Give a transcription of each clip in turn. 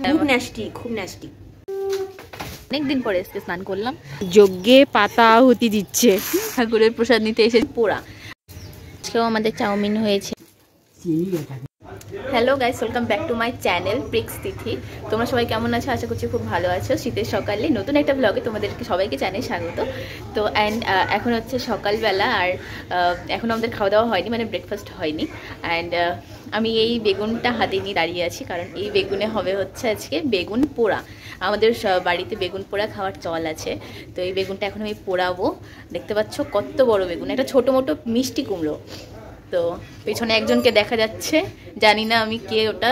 খুব ন্যাস্টি, খুব ন্যাস্টি। অনেকদিন পরে আজকে স্নান করলাম। যজ্ঞে পাতা আহুতি দিচ্ছে, ঠাকুরের প্রসাদ নিতে এসে পোড়া। আজকেও আমাদের চাউমিন হয়েছে। Hello guys, welcome back to my channel প্রিক্স তিথি। তোমরা সবাই কেমন আছো? আশা করছি খুব ভালো আছো। শীতের সকালে নতুন একটা ব্লগে তোমাদেরকে সবাইকে জানাই স্বাগত। তো এখন হচ্ছে সকালবেলা, আর এখন আমাদের খাওয়া দাওয়া হয়নি, মানে ব্রেকফাস্ট হয়নি। অ্যান্ড আমি এই বেগুনটা হাতে নিয়ে দাঁড়িয়ে আছি, কারণ এই বেগুনে হবে হচ্ছে আজকে বেগুন পোড়া। আমাদের বাড়িতে বেগুন পোড়া খাওয়ার চল আছে, তো এই বেগুনটা এখন আমি পোড়াবো। দেখতে পাচ্ছ কত বড় বেগুন, একটা ছোটো মোটো মিষ্টি কুমড়ো। তো পেছনে একজনকে দেখা যাচ্ছে, জানি না আমি কে ওটা।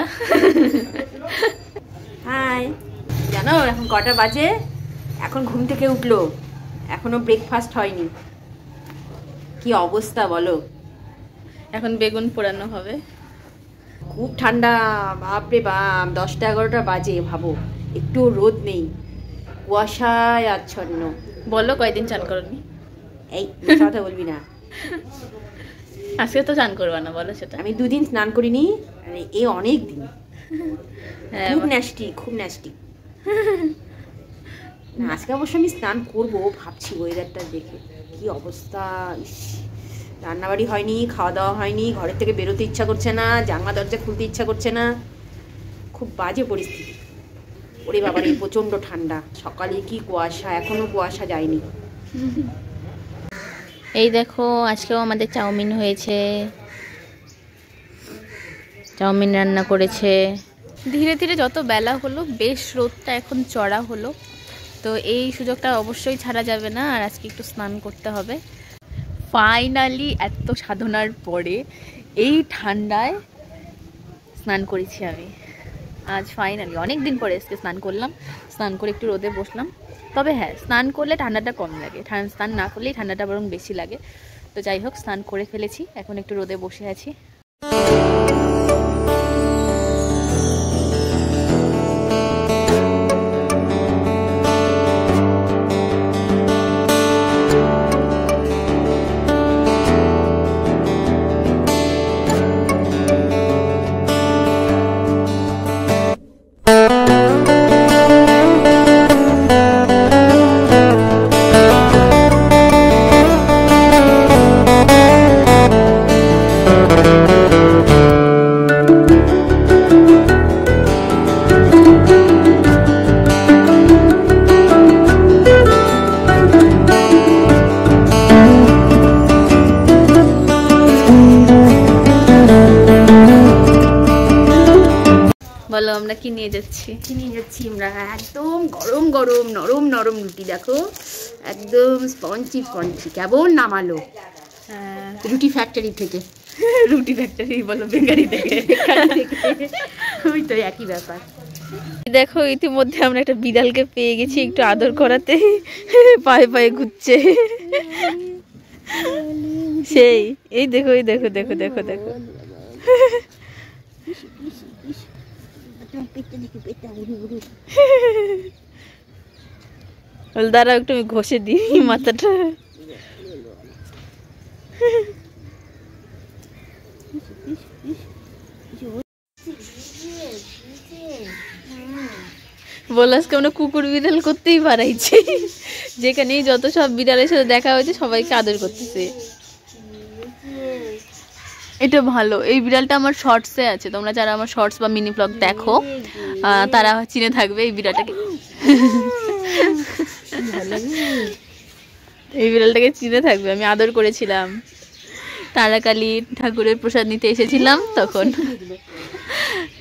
হাই, জানো এখন কটা বাজে? এখন ঘুম থেকে উঠলো, এখনো ব্রেকফাস্ট হয়নি। কি অবস্থা বলো। এখন বেগুন পোড়ানো হবে। খুব ঠান্ডা, বাপরে বাপ। 10টা-11টা বাজে, ভাবো একটু রোদ নেই, কুয়াশায় আচ্ছন্ন। বলো কয়দিন চান করনি? এই মিথ্যা কথা বলবি না। আজকে তো চান করবা না, বলো সেটা। আমি 2 দিন স্নান করিনি, এই অনেক দিন। হ্যাঁ, খুব ন্যাস্টি, খুব ন্যাস্টি। আজকে অবশ্য আমি স্নান করবো ভাবছি, ওয়েদারটা দেখে কি অবস্থা। রান্নাবাড়ি হয়নি, খাওয়া দাওয়া হয়নি, ঘরের থেকে বেরোতে ইচ্ছা করছে না, জানলা দরজা খুলতে ইচ্ছা করছে না, খুব বাজে পরিস্থিতি। ওরে বাবারে, প্রচণ্ড ঠান্ডা। সকালে কি কুয়াশা, এখনো কুয়াশা যায়নি। এই দেখো, আজকেও আমাদের চাউমিন হয়েছে। চাউমিন রান্না করেছে। ধীরে ধীরে যত বেলা হলো, বেশ রোদটা এখন চড়া হলো, তো এই সুযোগটা অবশ্যই ছাড়া যাবে না। আর আজকে একটু স্নান করতে হবে। ফাইনালি এত সাধনার পরে এই ঠান্ডায় স্নান করেছি আমি আজ। ফাইনালি অনেক দিন পরে আজকে স্নান করলাম। স্নান করে একটু রোদে বসলাম। তবে হ্যাঁ, স্নান করলে ঠান্ডাটা কম লাগে, স্নান না করলেই ঠান্ডাটা বরং বেশি লাগে। তো যাই হোক, স্নান করে ফেলেছি, এখন একটু রোদে বসে আছি। বলো, আমরা কি নিয়ে যাচ্ছি? আমরা একদম গরম গরম নরম নরম রুটি। দেখো একদম স্পঞ্জি স্পঞ্জি, কেমন নামালো রুটি ফ্যাক্টরি থেকে। রুটি ফ্যাক্টরি বলো, বেকারি থেকে। ওই তো একই ব্যাপার। দেখো, ইতিমধ্যে আমরা একটা বিড়ালকে পেয়ে গেছি, একটু আদর করাতে পায়ে পায়ে ঘুরছে সেই। এই দেখো, এই দেখো দেখো দেখো দেখো। দাঁড়াও, একটু আমি ঘষে দিই মাথাটা। বলে আজকে আমরা কুকুর বিড়াল করতেই পারাইছি। যেখানেই যত সব বিড়ালের সাথে দেখা হয়েছে সবাইকে আদর করতেছে। এটা ভালো। এই বিড়ালটা আমার শর্টসে আছে, তোমরা যারা আমার শর্টস বা মিনি ব্লগ দেখো তারা চিনে থাকবে এই বিড়ালটাকে। এই বিড়ালটাকে চিনে থাকবে, আমি আদর করেছিলাম। তারাকালী ঠাকুরের প্রসাদ নিতে এসেছিলাম,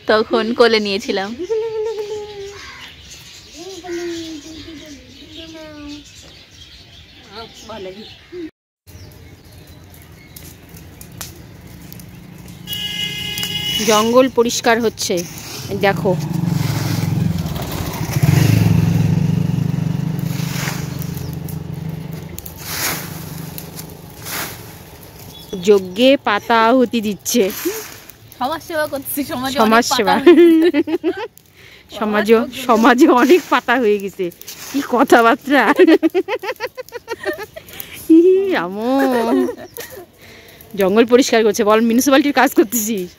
তখন কোলে নিয়েছিলাম। জঙ্গল পরিষ্কার হচ্ছে, দেখো। যজ্ঞে পাতা আহুতি দিচ্ছে, সমাজ সেবা করছি। সমাজ সেবা। সমাজে অনেক পাতা হয়ে গেছে। কি কথাবার্তা। জঙ্গল পরিষ্কার করছে, বল মিউনিসিপ্যালিটির কাজ করতেছিস।